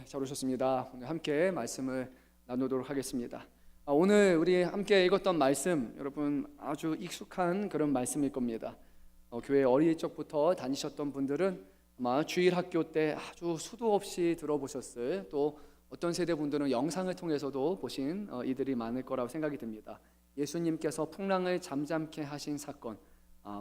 잘 오셨습니다. 오늘 함께 말씀을 나누도록 하겠습니다. 오늘 우리 함께 읽었던 말씀, 여러분 아주 익숙한 그런 말씀일 겁니다. 교회 어릴 적부터 다니셨던 분들은 아마 주일 학교 때 아주 수도 없이 들어보셨을, 또 어떤 세대 분들은 영상을 통해서도 보신 이들이 많을 거라고 생각이 듭니다. 예수님께서 풍랑을 잠잠케 하신 사건,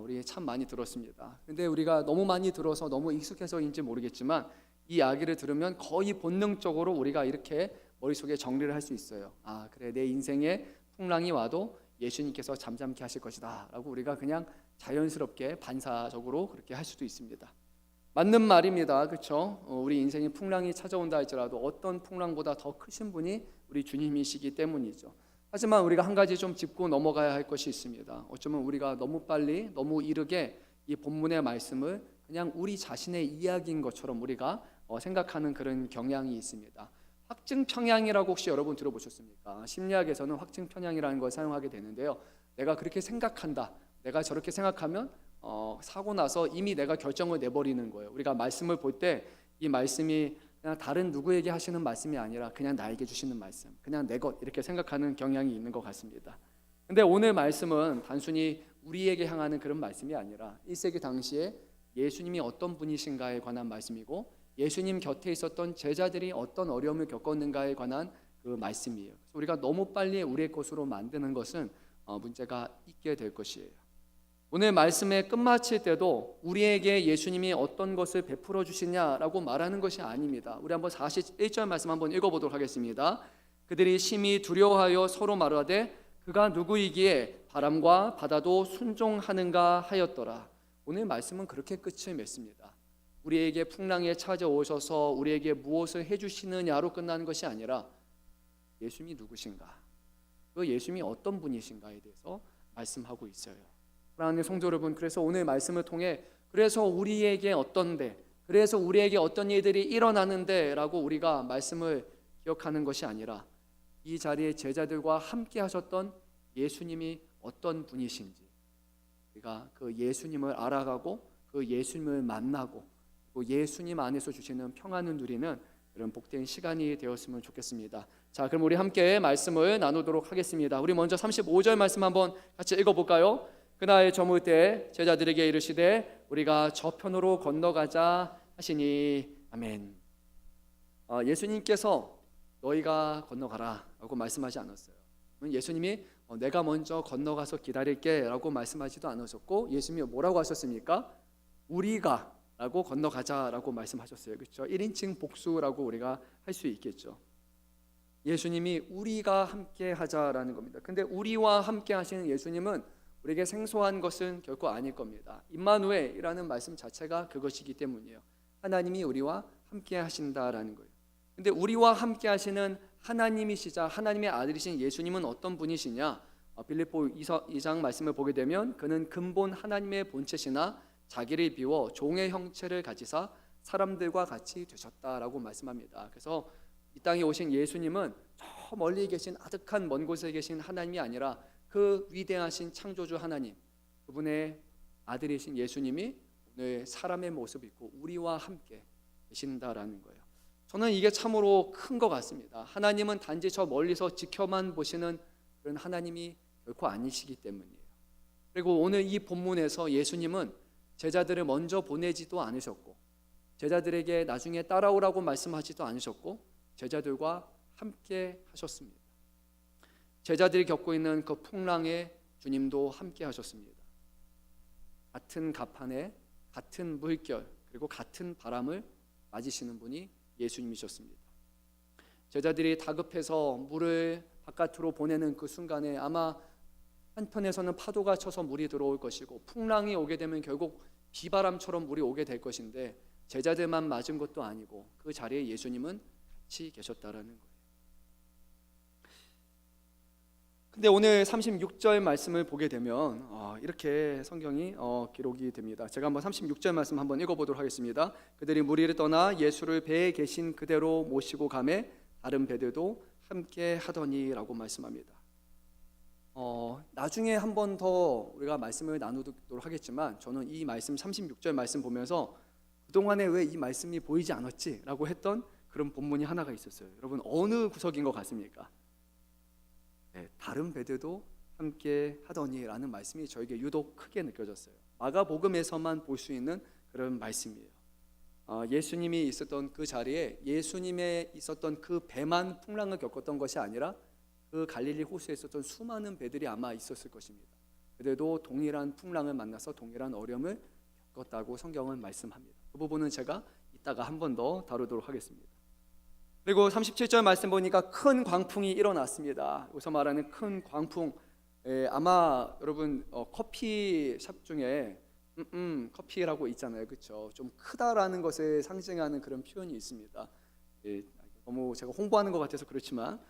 우리 참 많이 들었습니다. 근데 우리가 너무 많이 들어서 너무 익숙해서인지 모르겠지만 이 이야기를 들으면 거의 본능적으로 우리가 이렇게 머릿속에 정리를 할 수 있어요. 그래, 내 인생에 풍랑이 와도 예수님께서 잠잠케 하실 것이다 라고 우리가 그냥 자연스럽게 반사적으로 그렇게 할 수도 있습니다. 맞는 말입니다. 그렇죠? 우리 인생에 풍랑이 찾아온다 할지라도 어떤 풍랑보다 더 크신 분이 우리 주님이시기 때문이죠. 하지만 우리가 한 가지 좀 짚고 넘어가야 할 것이 있습니다. 어쩌면 우리가 너무 빨리 너무 이르게 이 본문의 말씀을 그냥 우리 자신의 이야기인 것처럼 우리가 생각하는 그런 경향이 있습니다. 확증평양이라고 혹시 여러분 들어보셨습니까? 심리학에서는 확증평양이라는 걸 사용하게 되는데요, 내가 그렇게 생각한다, 내가 저렇게 생각하면 사고 나서 이미 내가 결정을 내버리는 거예요. 우리가 말씀을 볼 때 이 말씀이 그냥 다른 누구에게 하시는 말씀이 아니라 그냥 나에게 주시는 말씀, 그냥 내 것, 이렇게 생각하는 경향이 있는 것 같습니다. 근데 오늘 말씀은 단순히 우리에게 향하는 그런 말씀이 아니라 1세기 당시에 예수님이 어떤 분이신가에 관한 말씀이고, 예수님 곁에 있었던 제자들이 어떤 어려움을 겪었는가에 관한 그 말씀이에요. 그래서 우리가 너무 빨리 우리의 것으로 만드는 것은 문제가 있게 될 것이에요. 오늘 말씀의 끝마칠 때도 우리에게 예수님이 어떤 것을 베풀어 주시냐라고 말하는 것이 아닙니다. 우리 한번 41절 말씀 한번 읽어보도록 하겠습니다. 그들이 심히 두려워하여 서로 말하되 그가 누구이기에 바람과 바다도 순종하는가 하였더라. 오늘 말씀은 그렇게 끝을 맺습니다. 우리에게 풍랑에 찾아오셔서 우리에게 무엇을 해주시느냐로 끝나는 것이 아니라 예수님이 누구신가, 그 예수님이 어떤 분이신가에 대해서 말씀하고 있어요. 사랑하는 성도 여러분, 그래서 오늘 말씀을 통해 그래서 우리에게 어떤데, 그래서 우리에게 어떤 일들이 일어나는데 라고 우리가 말씀을 기억하는 것이 아니라 이 자리에 제자들과 함께 하셨던 예수님이 어떤 분이신지 우리가 그 예수님을 알아가고 그 예수님을 만나고 예수님 안에서 주시는 평안을 누리는 그런 복된 시간이 되었으면 좋겠습니다. 자, 그럼 우리 함께 말씀을 나누도록 하겠습니다. 우리 먼저 35절 말씀 한번 같이 읽어볼까요? 그날 저물 때 제자들에게 이르시되 우리가 저편으로 건너가자 하시니 아멘. 예수님께서 너희가 건너가라 라고 말씀하지 않았어요. 예수님이 내가 먼저 건너가서 기다릴게 라고 말씀하지도 않으셨고, 예수님이 뭐라고 하셨습니까? 우리가 라고 건너가자라고 말씀하셨어요. 그렇죠? 1인칭 복수라고 우리가 할 수 있겠죠. 예수님이 우리가 함께 하자라는 겁니다. 근데 우리와 함께 하시는 예수님은 우리에게 생소한 것은 결코 아닐 겁니다. 임마누엘이라는 말씀 자체가 그것이기 때문이에요. 하나님이 우리와 함께 하신다라는 거예요. 근데 우리와 함께 하시는 하나님이시자 하나님의 아들이신 예수님은 어떤 분이시냐? 빌립보 2장 말씀을 보게 되면 그는 근본 하나님의 본체시나 자기를 비워 종의 형체를 가지사 사람들과 같이 되셨다라고 말씀합니다. 그래서 이 땅에 오신 예수님은 저 멀리 계신 아득한 먼 곳에 계신 하나님이 아니라 그 위대하신 창조주 하나님, 그분의 아들이신 예수님이 오늘 사람의 모습을 입고 우리와 함께 계신다라는 거예요. 저는 이게 참으로 큰 것 같습니다. 하나님은 단지 저 멀리서 지켜만 보시는 그런 하나님이 결코 아니시기 때문이에요. 그리고 오늘 이 본문에서 예수님은 제자들을 먼저 보내지도 않으셨고, 제자들에게 나중에 따라오라고 말씀하지도 않으셨고, 제자들과 함께 하셨습니다. 제자들이 겪고 있는 그 풍랑에 주님도 함께 하셨습니다. 같은 갑판에 같은 물결 그리고 같은 바람을 맞으시는 분이 예수님이셨습니다. 제자들이 다급해서 물을 바깥으로 보내는 그 순간에 아마 한편에서는 파도가 쳐서 물이 들어올 것이고, 풍랑이 오게 되면 결국 비바람처럼 물이 오게 될 것인데, 제자들만 맞은 것도 아니고 그 자리에 예수님은 같이 계셨다라는 거예요. 근데 오늘 36절 말씀을 보게 되면 이렇게 성경이 기록이 됩니다. 제가 한번 36절 말씀 한번 읽어보도록 하겠습니다. 그들이 무리를 떠나 예수를 배에 계신 그대로 모시고 가매 다른 배들도 함께 하더니라고 말씀합니다. 나중에 한 번 더 우리가 말씀을 나누도록 하겠지만, 저는 이 말씀 36절 말씀 보면서 그동안에 왜 이 말씀이 보이지 않았지? 라고 했던 그런 본문이 하나가 있었어요. 여러분 어느 구석인 것 같습니까? 네, 다른 배들도 함께 하더니라는 말씀이 저에게 유독 크게 느껴졌어요. 마가복음에서만 볼 수 있는 그런 말씀이에요. 예수님이 있었던 그 자리에 예수님의 있었던 그 배만 풍랑을 겪었던 것이 아니라 그 갈릴리 호수에 있었던 수많은 배들이 아마 있었을 것입니다. 그래도 동일한 풍랑을 만나서 동일한 어려움을 겪었다고 성경은 말씀합니다. 그 부분은 제가 이따가 한 번 더 다루도록 하겠습니다. 그리고 37절 말씀 보니까 큰 광풍이 일어났습니다. 여기서 말하는 큰 광풍, 아마 여러분 커피숍 중에 커피라고 있잖아요, 그렇죠? 좀 크다라는 것을 상징하는 그런 표현이 있습니다. 너무 제가 홍보하는 것 같아서 그렇지만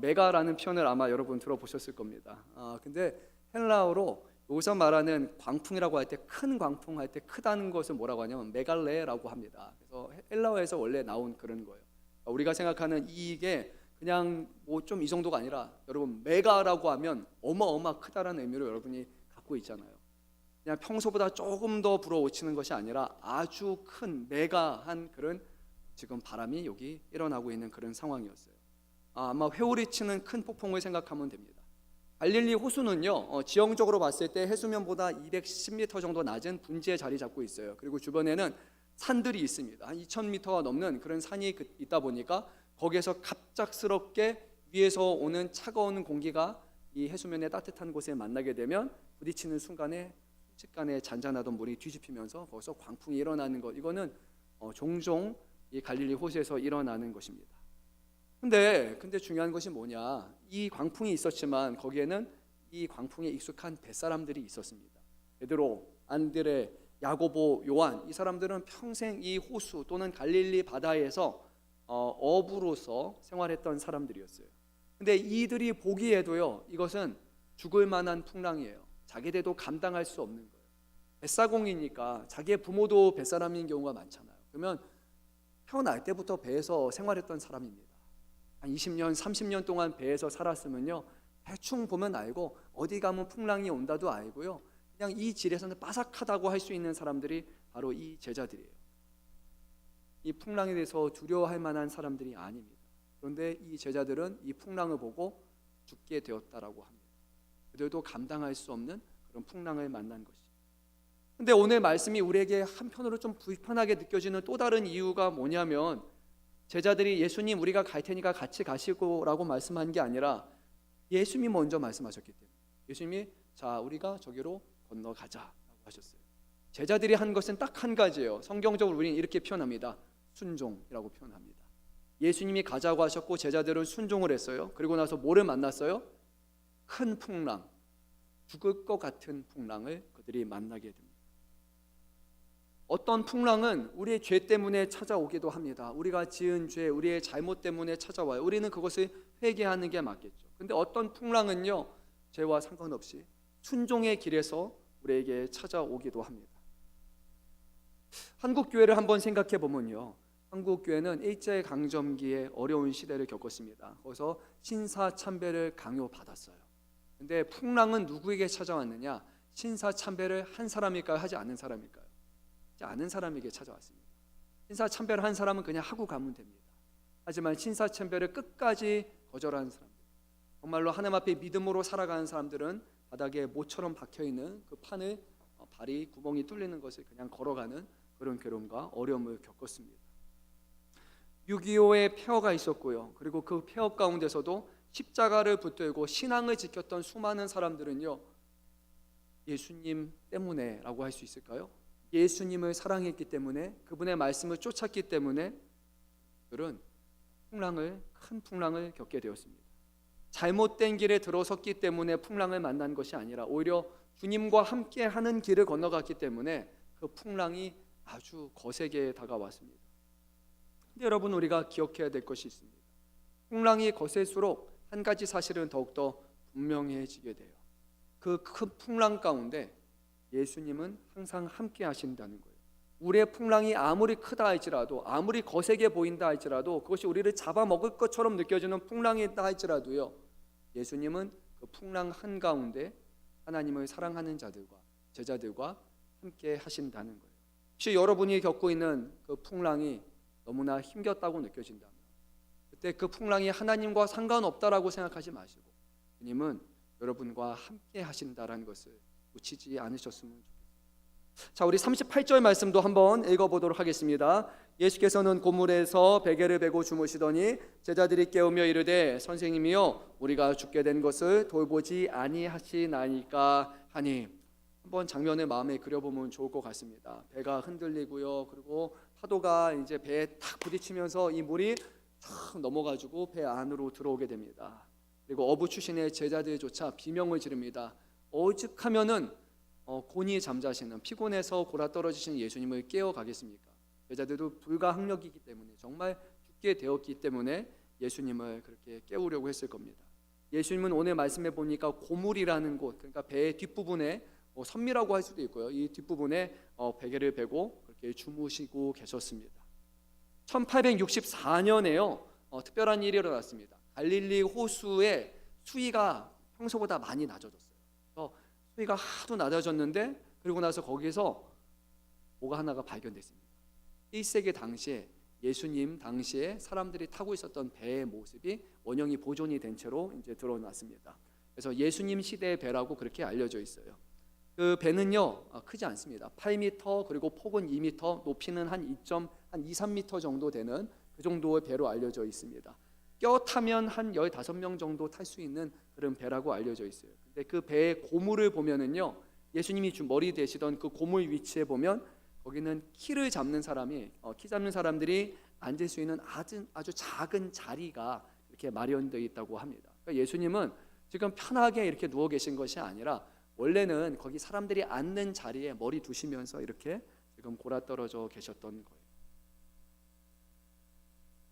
메가라는 표현을 아마 여러분 들어보셨을 겁니다. 근데 헬라어로 여기서 말하는 광풍이라고 할 때, 큰 광풍 할 때 크다는 것을 뭐라고 하냐면 메갈레라고 합니다. 그래서 헬라어에서 원래 나온 그런 거예요. 우리가 생각하는 이게 그냥 뭐 좀 이 정도가 아니라 여러분 메가라고 하면 어마어마 크다라는 의미로 여러분이 갖고 있잖아요. 그냥 평소보다 조금 더 불어오치는 것이 아니라 아주 큰 메가한 그런 지금 바람이 여기 일어나고 있는 그런 상황이었어요. 아마 회오리 치는 큰 폭풍을 생각하면 됩니다. 갈릴리 호수는요, 지형적으로 봤을 때 해수면보다 210m 정도 낮은 분지에 자리 잡고 있어요. 그리고 주변에는 산들이 있습니다. 한 2000m가 넘는 그런 산이 있다 보니까 거기에서 갑작스럽게 위에서 오는 차가운 공기가 이 해수면의 따뜻한 곳에 만나게 되면 부딪히는 순간에 순식간에 잔잔하던 물이 뒤집히면서 거기서 광풍이 일어나는 것, 이거는 종종 이 갈릴리 호수에서 일어나는 것입니다. 근데 중요한 것이 뭐냐, 이 광풍이 있었지만 거기에는 이 광풍에 익숙한 뱃사람들이 있었습니다. 베드로, 안드레, 야고보, 요한, 이 사람들은 평생 이 호수 또는 갈릴리 바다에서 어부로서 생활했던 사람들이었어요. 근데 이들이 보기에도요, 이것은 죽을 만한 풍랑이에요. 자기들도 감당할 수 없는 거예요. 뱃사공이니까 자기의 부모도 뱃사람인 경우가 많잖아요. 그러면 태어날 때부터 배에서 생활했던 사람입니다. 한 20년, 30년 동안 배에서 살았으면요, 대충 보면 알고 어디 가면 풍랑이 온다도 알고요, 그냥 이 질에서는 바삭하다고 할 수 있는 사람들이 바로 이 제자들이에요. 이 풍랑에 대해서 두려워할 만한 사람들이 아닙니다. 그런데 이 제자들은 이 풍랑을 보고 죽게 되었다라고 합니다. 그들도 감당할 수 없는 그런 풍랑을 만난 것이죠. 근데 오늘 말씀이 우리에게 한편으로 좀 불편하게 느껴지는 또 다른 이유가 뭐냐면, 제자들이 예수님 우리가 갈 테니까 같이 가시고라고 말씀한 게 아니라 예수님이 먼저 말씀하셨기 때문에, 예수님이 자 우리가 저기로 건너가자라고 하셨어요. 제자들이 한 것은 딱 한 가지예요. 성경적으로 우리는 이렇게 표현합니다. 순종이라고 표현합니다. 예수님이 가자고 하셨고 제자들은 순종을 했어요. 그리고 나서 뭐를 만났어요? 큰 풍랑, 죽을 것 같은 풍랑을 그들이 만나게 됩니다. 어떤 풍랑은 우리의 죄 때문에 찾아오기도 합니다. 우리가 지은 죄, 우리의 잘못 때문에 찾아와요. 우리는 그것을 회개하는 게 맞겠죠. 근데 어떤 풍랑은요, 죄와 상관없이 순종의 길에서 우리에게 찾아오기도 합니다. 한국 교회를 한번 생각해 보면요, 한국 교회는 일제 강점기에 어려운 시대를 겪었습니다. 거기서 신사참배를 강요받았어요. 근데 풍랑은 누구에게 찾아왔느냐? 신사참배를 한 사람일까요? 하지 않은 사람일까요? 하지 않은 사람에게 찾아왔습니다. 신사참배를 한 사람은 그냥 하고 가면 됩니다. 하지만 신사참배를 끝까지 거절하는 사람들, 정말로 하나님 앞에 믿음으로 살아가는 사람들은 바닥에 모처럼 박혀있는 그 판을 발이 구멍이 뚫리는 것을 그냥 걸어가는 그런 괴로움과 어려움을 겪었습니다. 6.25의 폐허가 있었고요, 그리고 그 폐허 가운데서도 십자가를 붙들고 신앙을 지켰던 수많은 사람들은요, 예수님 때문에라고 할 수 있을까요? 예수님을 사랑했기 때문에, 그분의 말씀을 쫓았기 때문에 그들은 큰 풍랑을 겪게 되었습니다. 잘못된 길에 들어섰기 때문에 풍랑을 만난 것이 아니라 오히려 주님과 함께 하는 길을 건너갔기 때문에 그 풍랑이 아주 거세게 다가왔습니다. 근데 여러분, 우리가 기억해야 될 것이 있습니다. 풍랑이 거셀수록 한 가지 사실은 더욱더 분명해지게 돼요. 그 큰 풍랑 가운데 예수님은 항상 함께 하신다는 거예요. 우리의 풍랑이 아무리 크다 할지라도, 아무리 거세게 보인다 할지라도, 그것이 우리를 잡아먹을 것처럼 느껴지는 풍랑이다 할지라도요, 예수님은 그 풍랑 한가운데 하나님을 사랑하는 자들과 제자들과 함께 하신다는 거예요. 혹시 여러분이 겪고 있는 그 풍랑이 너무나 힘겹다고 느껴진다면, 그때 그 풍랑이 하나님과 상관없다라고 생각하지 마시고 주님은 여러분과 함께 하신다라는 것을 놓치지 않으셨으면 좋겠습니다. 자, 우리 38절 말씀도 한번 읽어보도록 하겠습니다. 예수께서는 고물에서 베개를 베고 주무시더니 제자들이 깨우며 이르되 선생님이여 우리가 죽게 된 것을 돌보지 아니하시나이까 하니, 한번 장면을 마음에 그려보면 좋을 것 같습니다. 배가 흔들리고요, 그리고 파도가 이제 배에 탁 부딪히면서 이 물이 탁 넘어가지고 배 안으로 들어오게 됩니다. 그리고 어부 출신의 제자들조차 비명을 지릅니다. 오죽하면은 곤히 잠자시는, 피곤해서 골아 떨어지시는 예수님을 깨워가겠습니까? 제자들도 불가항력이기 때문에, 정말 죽게 되었기 때문에 예수님을 그렇게 깨우려고 했을 겁니다. 예수님은 오늘 말씀해 보니까 고물이라는 곳, 그러니까 배의 뒷부분에 선미라고 할 수도 있고요, 이 뒷부분에 베개를 베고 그렇게 주무시고 계셨습니다. 1864년에요 특별한 일이 일어났습니다. 갈릴리 호수의 수위가 평소보다 많이 낮아졌어요. 그래서 수위가 하도 낮아졌는데, 그리고 나서 거기서 뭐가 하나가 발견됐습니다. 1세기 당시에 예수님 당시에 사람들이 타고 있었던 배의 모습이 원형이 보존이 된 채로 이제 드러났습니다. 그래서 예수님 시대의 배라고 그렇게 알려져 있어요. 그 배는요 크지 않습니다. 8m, 그리고 폭은 2m, 높이는 한 2-3m 정도 되는 그 정도의 배로 알려져 있습니다. 껴 타면 한 15명 정도 탈 수 있는 그런 배라고 알려져 있어요. 근데 그 배의 고물을 보면은요, 예수님이 머리 대시던 그 고물 위치에 보면 거기는 키를 잡는 사람이 키 잡는 사람들이 앉을 수 있는 아주 작은 자리가 이렇게 마련되어 있다고 합니다. 그러니까 예수님은 지금 편하게 이렇게 누워 계신 것이 아니라 원래는 거기 사람들이 앉는 자리에 머리 두시면서 이렇게 지금 골아 떨어져 계셨던 거예요.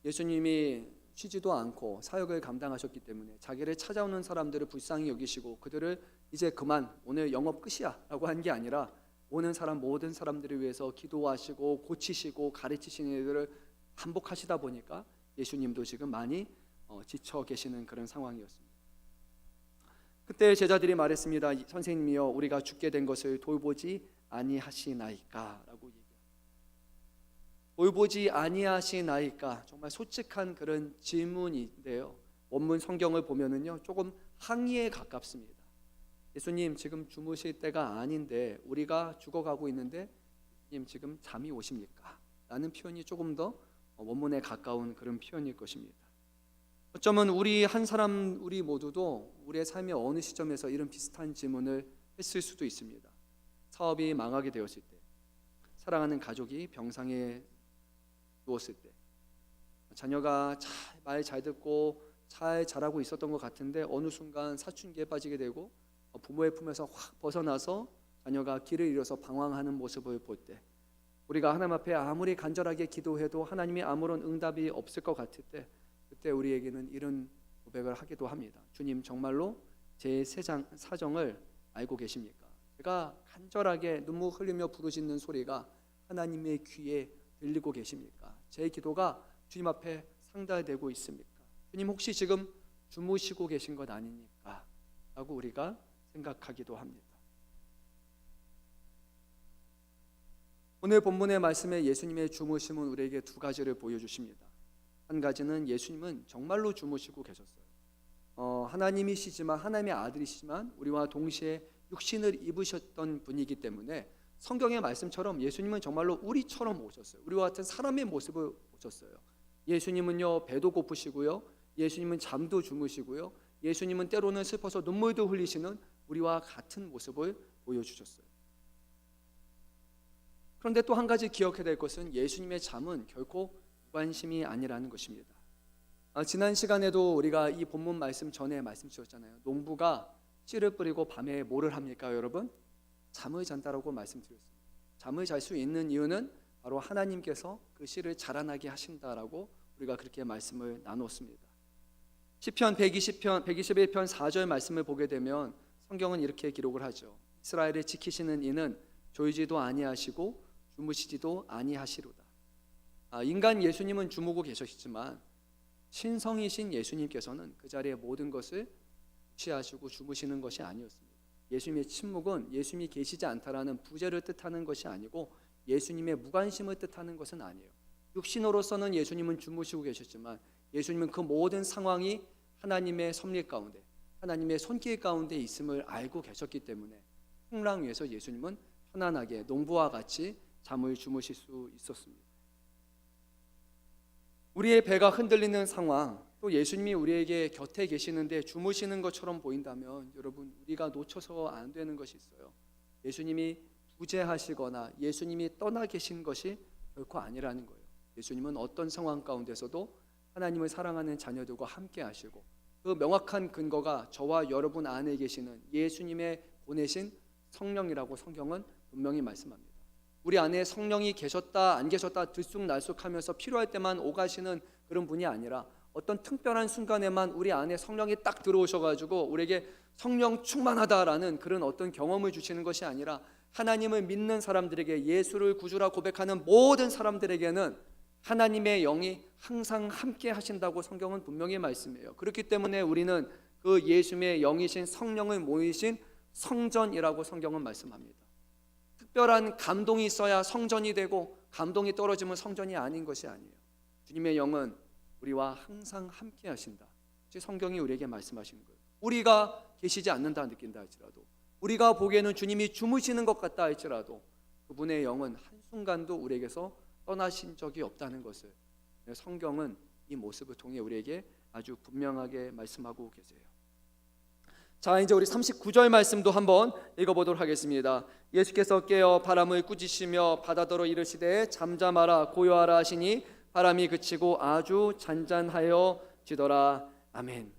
예수님이 쉬지도 않고 사역을 감당하셨기 때문에 자기를 찾아오는 사람들을 불쌍히 여기시고 그들을 이제 그만 오늘 영업 끝이야 라고 한 게 아니라 오는 사람 모든 사람들을 위해서 기도하시고 고치시고 가르치시는 일들을 반복하시다 보니까 예수님도 지금 많이 지쳐 계시는 그런 상황이었습니다. 그때 제자들이 말했습니다. 선생님이여 우리가 죽게 된 것을 돌보지 아니하시나이까 라고 얘기합니다. 돌보지 아니하시나이까, 정말 솔직한 그런 질문인데요, 원문 성경을 보면은요 조금 항의에 가깝습니다. 예수님 지금 주무실 때가 아닌데, 우리가 죽어가고 있는데 예수님 지금 잠이 오십니까? 라는 표현이 조금 더 원문에 가까운 그런 표현일 것입니다. 어쩌면 우리 모두도 우리의 삶의 어느 시점에서 이런 비슷한 질문을 했을 수도 있습니다. 사업이 망하게 되었을 때, 사랑하는 가족이 병상에 누웠을 때, 자녀가 말 잘 듣고 잘 자라고 있었던 것 같은데 어느 순간 사춘기에 빠지게 되고 부모의 품에서 확 벗어나서 자녀가 길을 잃어서 방황하는 모습을 볼 때, 우리가 하나님 앞에 아무리 간절하게 기도해도 하나님이 아무런 응답이 없을 것 같을 때, 그때 우리에게는 이런 고백을 하기도 합니다. 주님 정말로 제 사정을 알고 계십니까? 제가 간절하게 눈물 흘리며 부르짖는 소리가 하나님의 귀에 들리고 계십니까? 제 기도가 주님 앞에 상달되고 있습니까? 주님 혹시 지금 주무시고 계신 것 아닙니까? 라고 우리가 생각하기도 합니다. 오늘 본문의 말씀에 예수님의 주무심은 우리에게 두 가지를 보여주십니다. 한 가지는 예수님은 정말로 주무시고 계셨어요. 하나님이시지만, 하나님의 아들이시지만 우리와 동시에 육신을 입으셨던 분이기 때문에 성경의 말씀처럼 예수님은 정말로 우리처럼 오셨어요. 우리와 같은 사람의 모습을 오셨어요. 예수님은요 배도 고프시고요, 예수님은 잠도 주무시고요, 예수님은 때로는 슬퍼서 눈물도 흘리시는 우리와 같은 모습을 보여주셨어요. 그런데 또 한 가지 기억해야 될 것은 예수님의 잠은 결코 무관심이 아니라는 것입니다. 지난 시간에도 우리가 이 본문 말씀 전에 말씀 주셨잖아요. 농부가 씨를 뿌리고 밤에 뭐를 합니까 여러분? 잠을 잔다라고 말씀드렸습니다. 잠을 잘 수 있는 이유는 바로 하나님께서 그 씨를 자라나게 하신다라고 우리가 그렇게 말씀을 나눴습니다. 시편 121편 4절 말씀을 보게 되면 성경은 이렇게 기록을 하죠. 이스라엘을 지키시는 이는 졸지도 아니하시고 주무시지도 아니하시로다. 인간 예수님은 주무고 계셨지만 신성이신 예수님께서는 그 자리에 모든 것을 취하시고 주무시는 것이 아니었습니다. 예수님의 침묵은 예수님이 계시지 않다라는 부재를 뜻하는 것이 아니고 예수님의 무관심을 뜻하는 것은 아니에요. 육신으로서는 예수님은 주무시고 계셨지만 예수님은 그 모든 상황이 하나님의 섭리 가운데, 하나님의 손길 가운데 있음을 알고 계셨기 때문에 풍랑 위에서 예수님은 편안하게 농부와 같이 잠을 주무실 수 있었습니다. 우리의 배가 흔들리는 상황, 또 예수님이 우리에게 곁에 계시는데 주무시는 것처럼 보인다면 여러분, 우리가 놓쳐서 안 되는 것이 있어요. 예수님이 부재하시거나 예수님이 떠나 계신 것이 결코 아니라는 거예요. 예수님은 어떤 상황 가운데서도 하나님을 사랑하는 자녀들과 함께 하시고, 그 명확한 근거가 저와 여러분 안에 계시는 예수님의 보내신 성령이라고 성경은 분명히 말씀합니다. 우리 안에 성령이 계셨다 안 계셨다 들쑥날쑥하면서 필요할 때만 오가시는 그런 분이 아니라 어떤 특별한 순간에만 우리 안에 성령이 딱 들어오셔가지고 우리에게 성령 충만하다라는 그런 어떤 경험을 주시는 것이 아니라 하나님을 믿는 사람들에게, 예수를 구주라 고백하는 모든 사람들에게는 하나님의 영이 항상 함께 하신다고 성경은 분명히 말씀해요. 그렇기 때문에 우리는 그 예수님의 영이신 성령을 모이신 성전이라고 성경은 말씀합니다. 특별한 감동이 있어야 성전이 되고, 감동이 떨어지면 성전이 아닌 것이 아니에요. 주님의 영은 우리와 항상 함께 하신다, 성경이 우리에게 말씀하시는 거예요. 우리가 계시지 않는다 느낀다 할지라도, 우리가 보기에는 주님이 주무시는 것 같다 할지라도 그분의 영은 한순간도 우리에게서 떠나신 적이 없다는 것을 성경은 이 모습을 통해 우리에게 아주 분명하게 말씀하고 계세요. 자, 이제 우리 39절 말씀도 한번 읽어보도록 하겠습니다. 예수께서 깨어 바람을 꾸짖으시며 바다더러 이르시되 잠잠하라 고요하라 하시니 바람이 그치고 아주 잔잔하여 지더라. 아멘.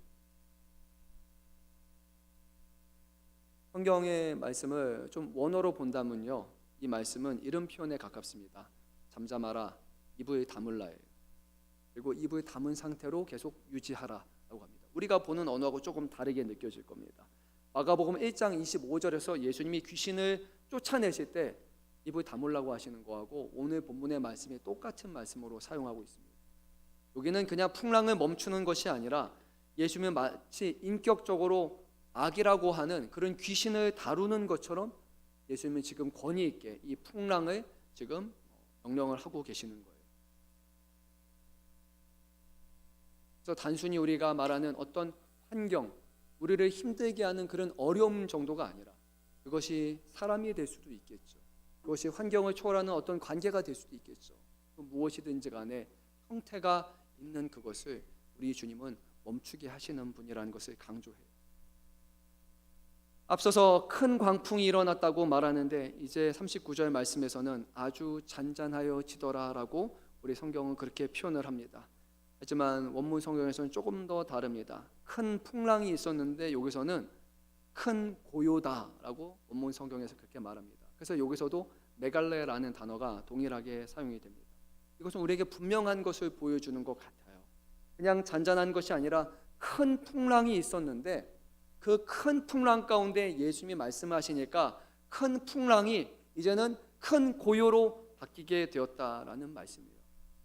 성경의 말씀을 좀 원어로 본다면요, 이 말씀은 이런 표현에 가깝습니다. 잠잠하라, 입을 다물라예요. 그리고 입을 다문 상태로 계속 유지하라라고 합니다. 우리가 보는 언어하고 조금 다르게 느껴질 겁니다. 마가복음 1장 25절에서 예수님이 귀신을 쫓아내실 때 입을 다물라고 하시는 거하고 오늘 본문의 말씀이 똑같은 말씀으로 사용하고 있습니다. 여기는 그냥 풍랑을 멈추는 것이 아니라 예수님은 마치 인격적으로 악이라고 하는 그런 귀신을 다루는 것처럼 예수님은 지금 권위 있게 이 풍랑을 지금 명령을 하고 계시는 거예요. 그래서 단순히 우리가 말하는 어떤 환경, 우리를 힘들게 하는 그런 어려움 정도가 아니라 그것이 사람이 될 수도 있겠죠. 그것이 환경을 초월하는 어떤 관계가 될 수도 있겠죠. 무엇이든지 간에 형태가 있는 그것을 우리 주님은 멈추게 하시는 분이라는 것을 강조해요. 앞서서 큰 광풍이 일어났다고 말하는데 이제 39절 말씀에서는 아주 잔잔하여 지더라라고 우리 성경은 그렇게 표현을 합니다. 하지만 원문 성경에서는 조금 더 다릅니다. 큰 풍랑이 있었는데 여기서는 큰 고요다라고 원문 성경에서 그렇게 말합니다. 그래서 여기서도 메갈레라는 단어가 동일하게 사용이 됩니다. 이것은 우리에게 분명한 것을 보여주는 것 같아요. 그냥 잔잔한 것이 아니라 큰 풍랑이 있었는데 그 큰 풍랑 가운데 예수님이 말씀하시니까 큰 풍랑이 이제는 큰 고요로 바뀌게 되었다라는 말씀이에요.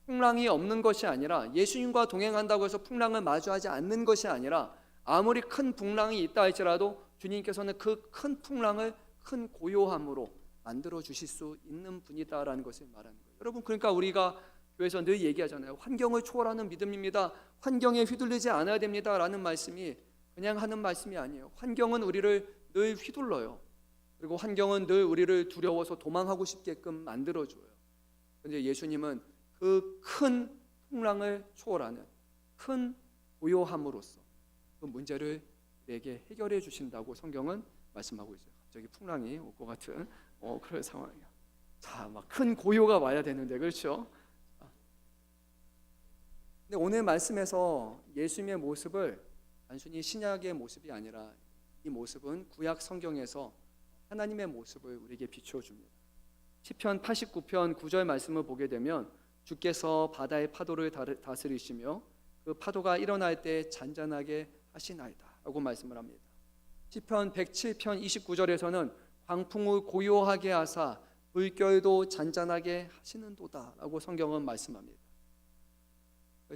풍랑이 없는 것이 아니라 예수님과 동행한다고 해서 풍랑을 마주하지 않는 것이 아니라 아무리 큰 풍랑이 있다 할지라도 주님께서는 그 큰 풍랑을 큰 고요함으로 만들어 주실 수 있는 분이다라는 것을 말하는 거예요. 여러분, 그러니까 우리가 교회에서 늘 얘기하잖아요. 환경을 초월하는 믿음입니다. 환경에 휘둘리지 않아야 됩니다라는 말씀이 그냥 하는 말씀이 아니에요. 환경은 우리를 늘 휘둘러요. 그리고 환경은 늘 우리를 두려워서 도망하고 싶게끔 만들어줘요. 그런데 예수님은 그 큰 풍랑을 초월하는 큰 고요함으로써 그 문제를 우리에게 해결해 주신다고 성경은 말씀하고 있어요. 갑자기 풍랑이 올 것 같은 그런 상황이에요. 자, 막 큰 고요가 와야 되는데, 그렇죠? 근데 오늘 말씀에서 예수님의 모습을 단순히 신약의 모습이 아니라 이 모습은 구약 성경에서 하나님의 모습을 우리에게 비춰줍니다. 시편 89편 9절 말씀을 보게 되면 주께서 바다의 파도를 다스리시며 그 파도가 일어날 때 잔잔하게 하시나이다 라고 말씀을 합니다. 시편 107편 29절에서는 광풍을 고요하게 하사 물결도 잔잔하게 하시는도다 라고 성경은 말씀합니다.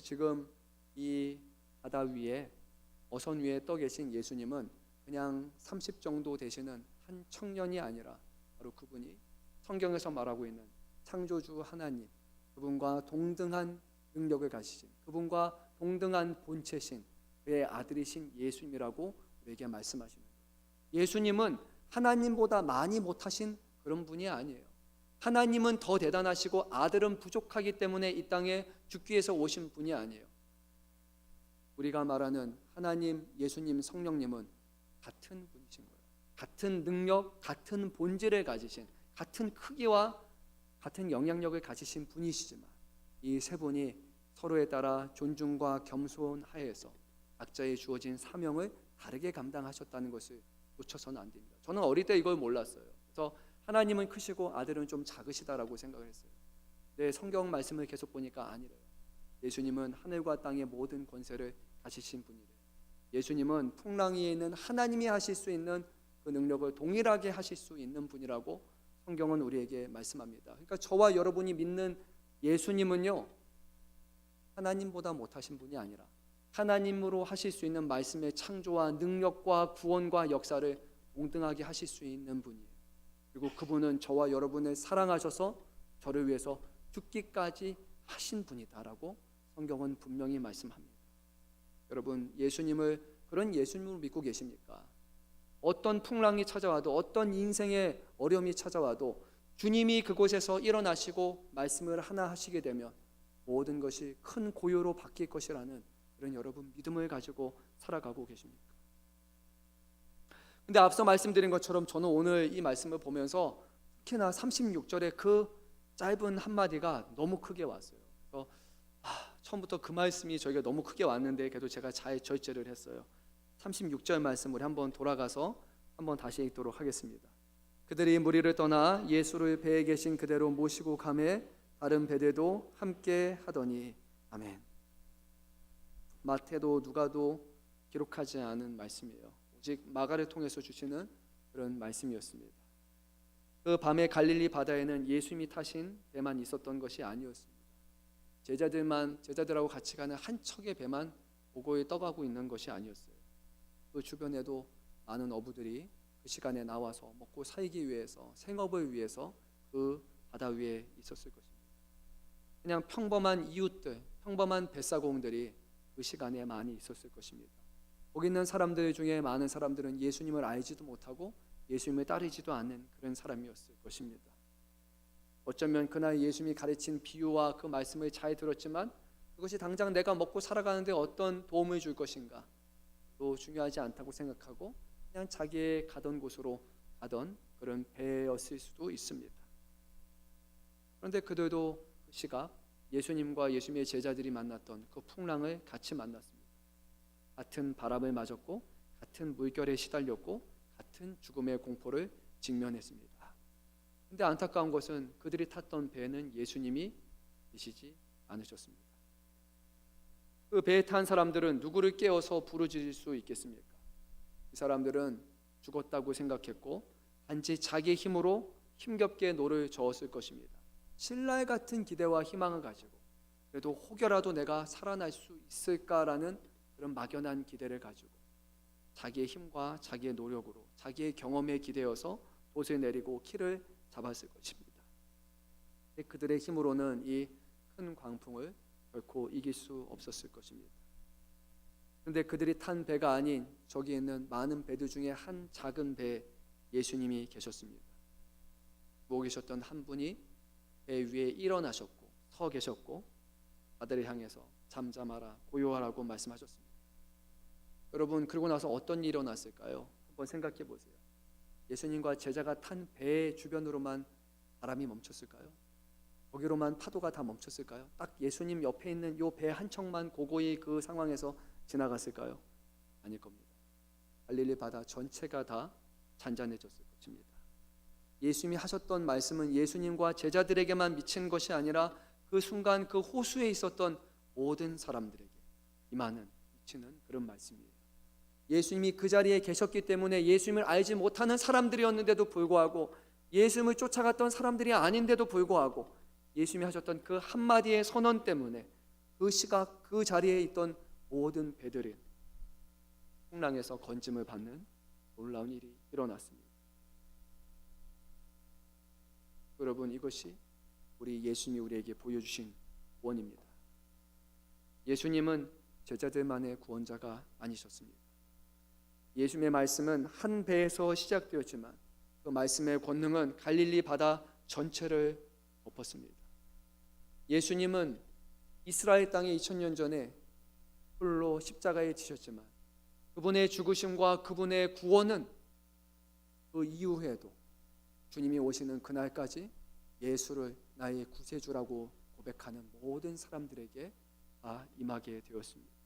지금 이 바다 위에 어선 위에 떠 계신 예수님은 그냥 30 정도 되시는 한 청년이 아니라 바로 그분이 성경에서 말하고 있는 창조주 하나님, 그분과 동등한 능력을 가지신, 그분과 동등한 본체신 그의 아들이신 예수님이라고 우리에게 말씀하시는 거예요. 예수님은 하나님보다 많이 못하신 그런 분이 아니에요. 하나님은 더 대단하시고 아들은 부족하기 때문에 이 땅에 죽기 위해서 오신 분이 아니에요. 우리가 말하는 하나님, 예수님, 성령님은 같은 분이신 거예요. 같은 능력, 같은 본질을 가지신, 같은 크기와 같은 영향력을 가지신 분이시지만 이 세 분이 서로에 따라 존중과 겸손 하에서 각자의 주어진 사명을 다르게 감당하셨다는 것을 놓쳐서는 안 됩니다. 저는 어릴 때 이걸 몰랐어요. 그래서 하나님은 크시고 아들은 좀 작으시다라고 생각을 했어요. 근데 성경 말씀을 계속 보니까 아니래요. 예수님은 하늘과 땅의 모든 권세를 가지신 분이래요. 예수님은 풍랑 위에 있는 하나님이 하실 수 있는 그 능력을 동일하게 하실 수 있는 분이라고 성경은 우리에게 말씀합니다. 그러니까 저와 여러분이 믿는 예수님은요, 하나님보다 못하신 분이 아니라 하나님으로 하실 수 있는 말씀의 창조와 능력과 구원과 역사를 동등하게 하실 수 있는 분이에요. 그리고 그분은 저와 여러분을 사랑하셔서 저를 위해서 죽기까지 하신 분이다라고 성경은 분명히 말씀합니다. 여러분, 예수님을 그런 예수님으로 믿고 계십니까? 어떤 풍랑이 찾아와도 어떤 인생의 어려움이 찾아와도 주님이 그곳에서 일어나시고 말씀을 하나 하시게 되면 모든 것이 큰 고요로 바뀔 것이라는 그런 여러분 믿음을 가지고 살아가고 계십니까? 근데 앞서 말씀드린 것처럼 저는 오늘 이 말씀을 보면서 특히나 36절의 그 짧은 한마디가 너무 크게 왔어요. 그래서 처음부터 그 말씀이 저희가 너무 크게 왔는데 그래도 제가 잘 절제를 했어요. 36절 말씀 우리 한번 돌아가서 한번 다시 읽도록 하겠습니다. 그들이 무리를 떠나 예수를 배에 계신 그대로 모시고 가매 다른 배들도 함께 하더니 아멘. 마태도 누가도 기록하지 않은 말씀이에요. 오직 마가를 통해서 주시는 그런 말씀이었습니다. 그 밤에 갈릴리 바다에는 예수님이 타신 배만 있었던 것이 아니었습니다. 제자들하고 같이 가는 한 척의 배만 보고에 떠가고 있는 것이 아니었어요. 그 주변에도 많은 어부들이 그 시간에 나와서 먹고 살기 위해서 생업을 위해서 그 바다 위에 있었을 것입니다. 그냥 평범한 이웃들, 평범한 뱃사공들이 그 시간에 많이 있었을 것입니다. 거기 있는 사람들 중에 많은 사람들은 예수님을 알지도 못하고 예수님을 따르지도 않는 그런 사람이었을 것입니다. 어쩌면 그날 예수님이 가르친 비유와 그 말씀을 잘 들었지만 그것이 당장 내가 먹고 살아가는데 어떤 도움을 줄 것인가 또 중요하지 않다고 생각하고 그냥 자기의 가던 곳으로 가던 그런 배였을 수도 있습니다. 그런데 그들도 그 시각 예수님과 예수님의 제자들이 만났던 그 풍랑을 같이 만났습니다. 같은 바람을 맞았고 같은 물결에 시달렸고 같은 죽음의 공포를 직면했습니다. 그런데 안타까운 것은 그들이 탔던 배에는 예수님이 계시지 않으셨습니다. 그 배에 탄 사람들은 누구를 깨워서 부르짖을 수 있겠습니까? 이 사람들은 죽었다고 생각했고 단지 자기의 힘으로 힘겹게 노를 저었을 것입니다. 신랄 같은 기대와 희망을 가지고 그래도 혹여라도 내가 살아날 수 있을까라는 그런 막연한 기대를 가지고 자기의 힘과 자기의 노력으로 자기의 경험에 기대어서 돛을 내리고 키를 잡았을 것입니다. 그들의 힘으로는 이 큰 광풍을 결코 이길 수 없었을 것입니다. 그런데 그들이 탄 배가 아닌 저기 있는 많은 배들 중에 한 작은 배에 예수님이 계셨습니다. 누워 계셨던 한 분이 배 위에 일어나셨고 서 계셨고 바다를 향해서 잠잠하라 고요하라고 말씀하셨습니다. 여러분, 그러고 나서 어떤 일이 일어났을까요? 한번 생각해 보세요. 예수님과 제자가 탄 배 주변으로만 바람이 멈췄을까요? 거기로만 파도가 다 멈췄을까요? 딱 예수님 옆에 있는 요 배 한 척만 고고히 그 상황에서 지나갔을까요? 아닐 겁니다. 갈릴리 바다 전체가 다 잔잔해졌을 것입니다. 예수님이 하셨던 말씀은 예수님과 제자들에게만 미친 것이 아니라 그 순간 그 호수에 있었던 모든 사람들에게 임하는 미치는 그런 말씀이에요. 예수님이 그 자리에 계셨기 때문에 예수님을 알지 못하는 사람들이었는데도 불구하고 예수님을 쫓아갔던 사람들이 아닌데도 불구하고 예수님이 하셨던 그 한마디의 선언 때문에 그 시각 그 자리에 있던 모든 배들이 풍랑에서 건짐을 받는 놀라운 일이 일어났습니다. 여러분, 이것이 우리 예수님이 우리에게 보여주신 원입니다. 예수님은 제자들만의 구원자가 아니셨습니다. 예수님의 말씀은 한 배에서 시작되었지만 그 말씀의 권능은 갈릴리 바다 전체를 덮었습니다. 예수님은 이스라엘 땅에 2000년 전에 홀로 십자가에 지셨지만 그분의 죽으심과 그분의 구원은 그 이후에도 주님이 오시는 그날까지 예수를 나의 구세주라고 고백하는 모든 사람들에게 다 임하게 되었습니다.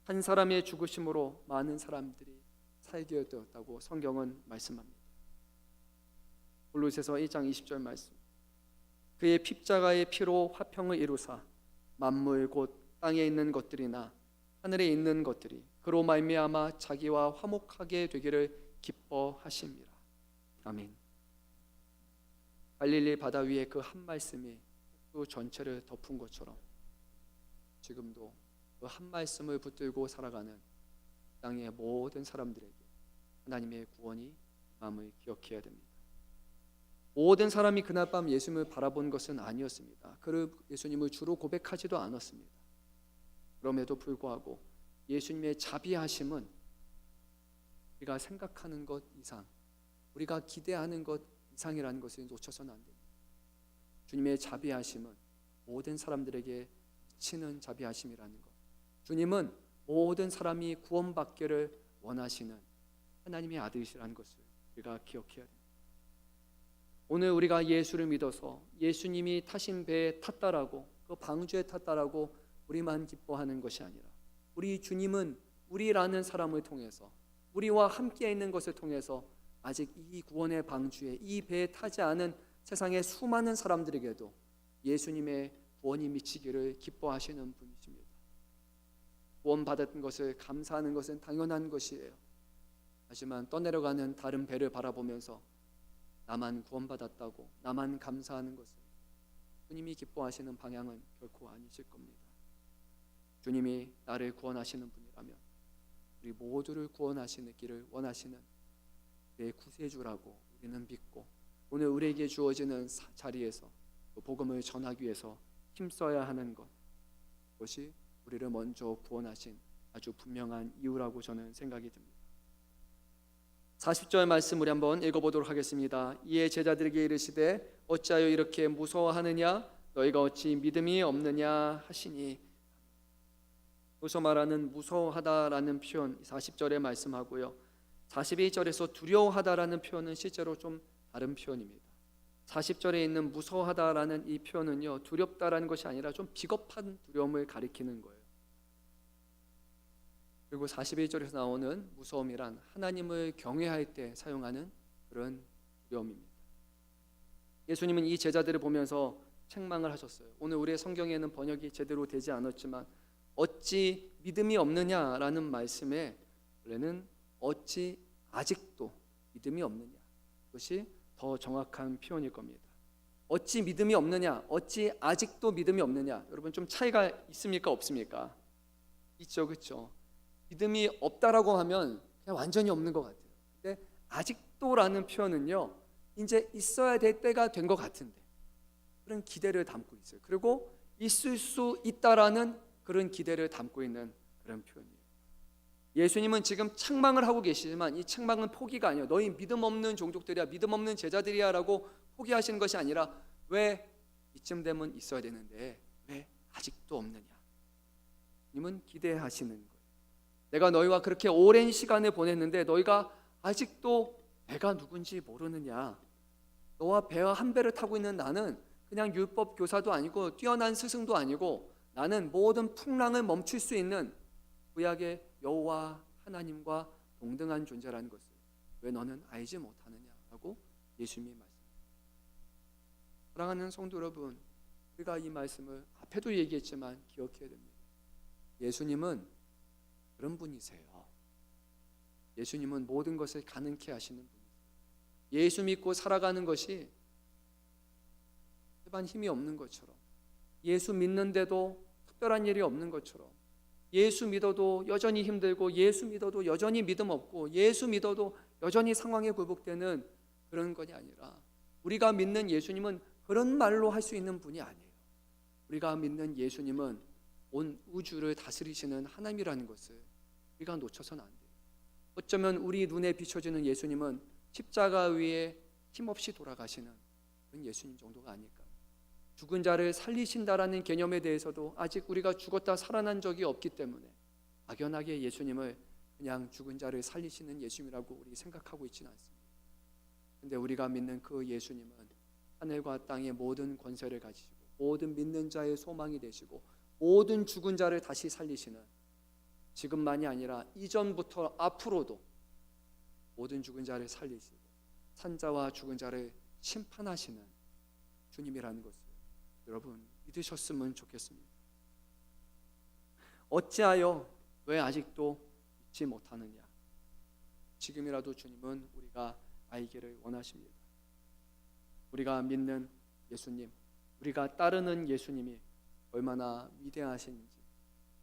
한 사람의 죽으심으로 많은 사람들이 살게 되었다고 성경은 말씀합니다. 골로새서 1장 20절 말씀. 그의 십자가의 피로 화평을 이루사 만물 곧 땅에 있는 것들이나 하늘에 있는 것들이 그로 말미암아 자기와 화목하게 되기를 기뻐하심이라. 아멘. 갈릴리 바다 위에 그 한 말씀이 그 전체를 덮은 것처럼 지금도 그 한 말씀을 붙들고 살아가는 땅의 모든 사람들에게 하나님의 구원이 마음을 기억해야 됩니다. 모든 사람이 그날 밤 예수님을 바라본 것은 아니었습니다. 그를 예수님을 주로 고백하지도 않았습니다. 그럼에도 불구하고 예수님의 자비하심은 우리가 생각하는 것 이상, 우리가 기대하는 것 이상이라는 것을 놓쳐서는 안 됩니다. 주님의 자비하심은 모든 사람들에게 미치는 자비하심이라는 것. 주님은 모든 사람이 구원받기를 원하시는 하나님의 아들이시라는 것을 우리가 기억해야 됩니다. 오늘 우리가 예수를 믿어서 예수님이 타신 배에 탔다라고, 그 방주에 탔다라고 우리만 기뻐하는 것이 아니라 우리 주님은 우리라는 사람을 통해서, 우리와 함께 있는 것을 통해서 아직 이 구원의 방주에, 이 배에 타지 않은 세상의 수많은 사람들에게도 예수님의 구원이 미치기를 기뻐하시는 분이십니다. 구원받은 것을 감사하는 것은 당연한 것이에요. 하지만 떠내려가는 다른 배를 바라보면서 나만 구원받았다고, 나만 감사하는 것은 주님이 기뻐하시는 방향은 결코 아니실 겁니다. 주님이 나를 구원하시는 분이라면 우리 모두를 구원하시기를 원하시는 내 구세주라고 우리는 믿고 오늘 우리에게 주어지는 자리에서 복음을 전하기 위해서 힘써야 하는 것, 그것이 우리를 먼저 구원하신 아주 분명한 이유라고 저는 생각이 듭니다. 40절 말씀 우리 한번 읽어보도록 하겠습니다. 이에 제자들에게 이르시되 어찌하여 이렇게 무서워하느냐, 너희가 어찌 믿음이 없느냐 하시니. 여기서 말하는 무서워하다라는 표현 40절에 말씀하고요, 41절에서 두려워하다라는 표현은 실제로 좀 다른 표현입니다. 40절에 있는 무서워하다라는 이 표현은요, 두렵다라는 것이 아니라 좀 비겁한 두려움을 가리키는 거예요. 그리고 41절에서 나오는 무서움이란 하나님을 경외할 때 사용하는 그런 두려움입니다. 예수님은 이 제자들을 보면서 책망을 하셨어요. 오늘 우리의 성경에는 번역이 제대로 되지 않았지만 어찌 믿음이 없느냐라는 말씀에 원래는 어찌 아직도 믿음이 없느냐, 그것이 더 정확한 표현일 겁니다. 어찌 믿음이 없느냐, 어찌 아직도 믿음이 없느냐, 여러분 좀 차이가 있습니까 없습니까? 있죠, 그렇죠? 믿음이 없다라고 하면 그냥 완전히 없는 것 같아요. 근데 아직도라는 표현은요, 이제 있어야 될 때가 된 것 같은데 그런 기대를 담고 있어요. 그리고 있을 수 있다라는 그런 기대를 담고 있는 그런 표현이에요. 예수님은 지금 책망을 하고 계시지만 이 책망은 포기가 아니에요. 너희 믿음 없는 종족들이야, 믿음 없는 제자들이야 라고 포기하시는 것이 아니라 왜 이쯤 되면 있어야 되는데 왜 아직도 없느냐, 주님은 기대하시는 거예요. 내가 너희와 그렇게 오랜 시간을 보냈는데 너희가 아직도 내가 누군지 모르느냐. 너와 배와 한 배를 타고 있는 나는 그냥 율법 교사도 아니고 뛰어난 스승도 아니고 나는 모든 풍랑을 멈출 수 있는 구약의 여호와 하나님과 동등한 존재라는 것을 왜 너는 알지 못하느냐라고 예수님이 말씀합니다. 사랑하는 성도 여러분, 우리가 이 말씀을 앞에도 얘기했지만 기억해야 됩니다. 예수님은 그런 분이세요. 예수님은 모든 것을 가능케 하시는 분이세요. 예수 믿고 살아가는 것이 일반 힘이 없는 것처럼, 예수 믿는데도 특별한 일이 없는 것처럼, 예수 믿어도 여전히 힘들고 예수 믿어도 여전히 믿음 없고 예수 믿어도 여전히 상황에 굴복되는 그런 것이 아니라 우리가 믿는 예수님은 그런 말로 할 수 있는 분이 아니에요. 우리가 믿는 예수님은 온 우주를 다스리시는 하나님이라는 것을 우리가 놓쳐서는 안 돼요. 어쩌면 우리 눈에 비춰지는 예수님은 십자가 위에 힘없이 돌아가시는 그런 예수님 정도가 아닐까. 죽은 자를 살리신다라는 개념에 대해서도 아직 우리가 죽었다 살아난 적이 없기 때문에 막연하게 예수님을 그냥 죽은 자를 살리시는 예수님이라고 우리 생각하고 있지는 않습니다. 근데 우리가 믿는 그 예수님은 하늘과 땅의 모든 권세를 가지시고 모든 믿는 자의 소망이 되시고 모든 죽은 자를 다시 살리시는, 지금만이 아니라 이전부터 앞으로도 모든 죽은 자를 살리시고 산자와 죽은 자를 심판하시는 주님이라는 것을 여러분 믿으셨으면 좋겠습니다. 어찌하여 왜 아직도 믿지 못하느냐? 지금이라도 주님은 우리가 알기를 원하십니다. 우리가 믿는 예수님, 우리가 따르는 예수님이 얼마나 위대하신지,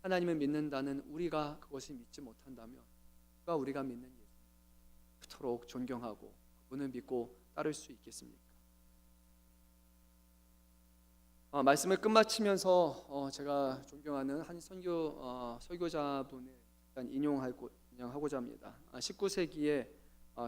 하나님을 믿는다는 우리가 그것을 믿지 못한다면 누가 우리가 믿는 예수님 그토록 존경하고 그분을 믿고 따를 수 있겠습니까? 말씀을 끝마치면서 제가 존경하는 한 설교자분을 일단 인용하고자 합니다. 19세기에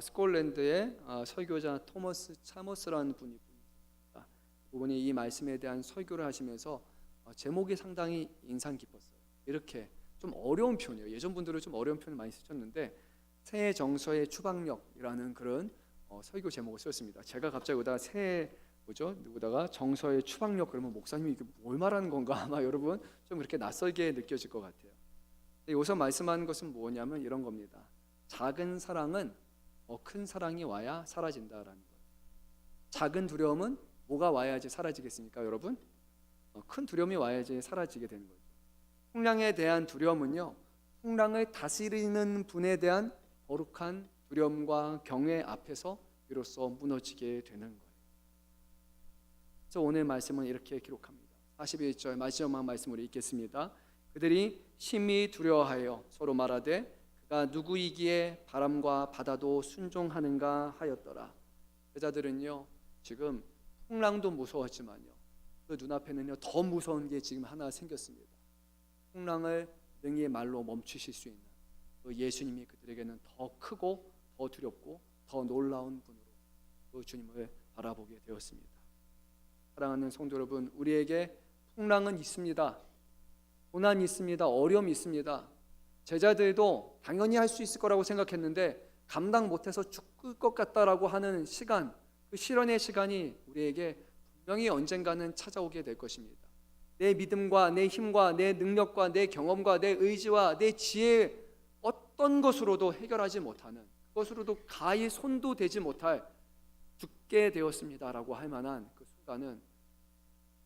스콜랜드의 설교자 토머스 차머스라는 분이 있습니다. 그분이 이 말씀에 대한 설교를 하시면서 제목이 상당히 인상 깊었어요. 이렇게 좀 어려운 표현이에요. 예전 분들은 좀 어려운 표현을 많이 쓰셨는데 새 정서의 추방력이라는 그런 설교 제목을 썼습니다. 제가 갑자기 여기다가 누구다가 정서의 추방력 그러면 목사님이 이게 뭘 말하는 건가 아마 여러분 좀 그렇게 낯설게 느껴질 것 같아요. 여기서 말씀하는 것은 뭐냐면 이런 겁니다. 작은 사랑은 큰 사랑이 와야 사라진다라는 거예요. 작은 두려움은 뭐가 와야지 사라지겠습니까, 여러분? 큰 두려움이 와야지 사라지게 되는 거죠. 풍랑에 대한 두려움은요, 풍랑을 다스리는 분에 대한 거룩한 두려움과 경외 앞에서 비로소 무너지게 되는 거예요. 그래서 오늘 말씀은 이렇게 기록합니다. 41절 마지막 말씀으로 읽겠습니다. 그들이 심히 두려워하여 서로 말하되 그가 누구이기에 바람과 바다도 순종하는가 하였더라. 여자들은요 지금 풍랑도 무서웠지만요 그 눈앞에는요 더 무서운 게 지금 하나 생겼습니다. 풍랑을 능히 말로 멈추실 수 있는 그 예수님이 그들에게는 더 크고 더 두렵고 더 놀라운 분으로 그 주님을 바라보게 되었습니다. 사랑하는 성도 여러분, 우리에게 풍랑은 있습니다. 고난이 있습니다. 어려움이 있습니다. 제자들도 당연히 할 수 있을 거라고 생각했는데 감당 못해서 죽을 것 같다라고 하는 시간, 그 실현의 시간이 우리에게 분명히 언젠가는 찾아오게 될 것입니다. 내 믿음과 내 힘과 내 능력과 내 경험과 내 의지와 내 지혜 어떤 것으로도 해결하지 못하는, 그것으로도 가히 손도 대지 못할 죽게 되었습니다라고 할 만한 그 순간은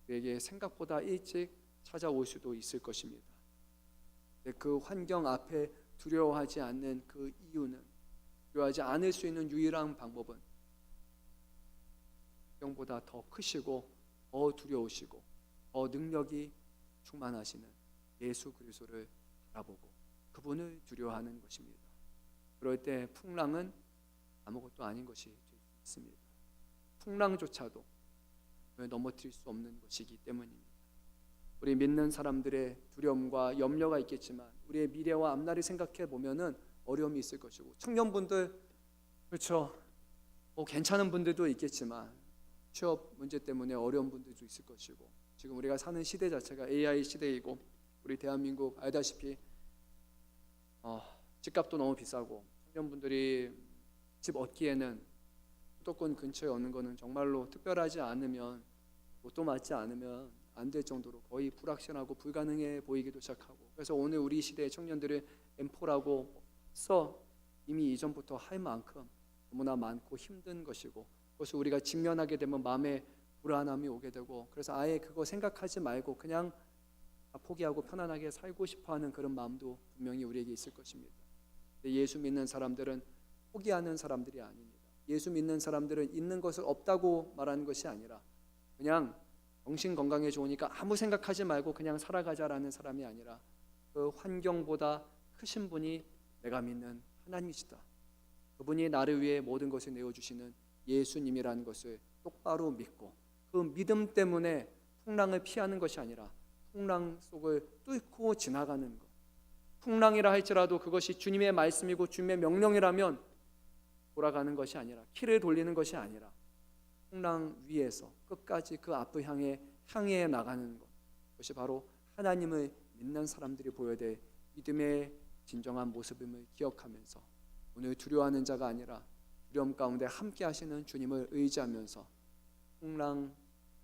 우리에게 생각보다 일찍 찾아올 수도 있을 것입니다. 그 환경 앞에 두려워하지 않는 그 이유는, 두려워하지 않을 수 있는 유일한 방법은 환경보다 더 크시고 더 두려우시고 더 능력이 충만하시는 예수 그리스도를 바라보고 그분을 두려워하는 것입니다. 그럴 때 풍랑은 아무것도 아닌 것이 될 수 있습니다. 풍랑조차도 넘어뜨릴 수 없는 것이기 때문입니다. 우리 믿는 사람들의 두려움과 염려가 있겠지만 우리의 미래와 앞날을 생각해 보면은 어려움이 있을 것이고, 청년분들 그렇죠, 괜찮은 분들도 있겠지만 취업 문제 때문에 어려운 분들도 있을 것이고, 지금 우리가 사는 시대 자체가 AI 시대이고 우리 대한민국 알다시피 집값도 너무 비싸고 청년분들이 집 얻기에는 수도권 근처에 얻는 거는 정말로 특별하지 않으면, 로또 맞지 않으면 안 될 정도로 거의 불확실하고 불가능해 보이기도 시작하고, 그래서 오늘 우리 시대의 청년들을 M4라고 이미 이전부터 할 만큼 너무나 많고 힘든 것이고, 그것을 우리가 직면하게 되면 마음에 불안함이 오게 되고, 그래서 아예 그거 생각하지 말고 그냥 포기하고 편안하게 살고 싶어하는 그런 마음도 분명히 우리에게 있을 것입니다. 예수 믿는 사람들은 포기하는 사람들이 아닙니다. 예수 믿는 사람들은 있는 것을 없다고 말하는 것이 아니라 그냥 정신 건강에 좋으니까 아무 생각하지 말고 그냥 살아가자라는 사람이 아니라 그 환경보다 크신 분이 내가 믿는 하나님이시다, 그분이 나를 위해 모든 것을 내어주시는 예수님이라는 것을 똑바로 믿고 그 믿음 때문에 풍랑을 피하는 것이 아니라 풍랑 속을 뚫고 지나가는 것. 풍랑이라 할지라도 그것이 주님의 말씀이고 주님의 명령이라면 돌아가는 것이 아니라, 키를 돌리는 것이 아니라 풍랑 위에서 끝까지 그 앞을 향해 나가는 것. 그것이 바로 하나님을 믿는 사람들이 보여야 될 믿음의 진정한 모습임을 기억하면서 오늘 두려워하는 자가 아니라 두려움 가운데 함께 하시는 주님을 의지하면서 풍랑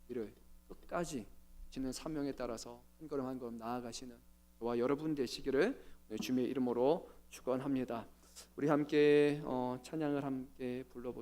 위를 끝까지 지는 사명에 따라서 한 걸음 한 걸음 나아가시는 저와 여러분 되시기를 주님의 이름으로 축원합니다. 우리 함께 찬양을 함께 불러보도록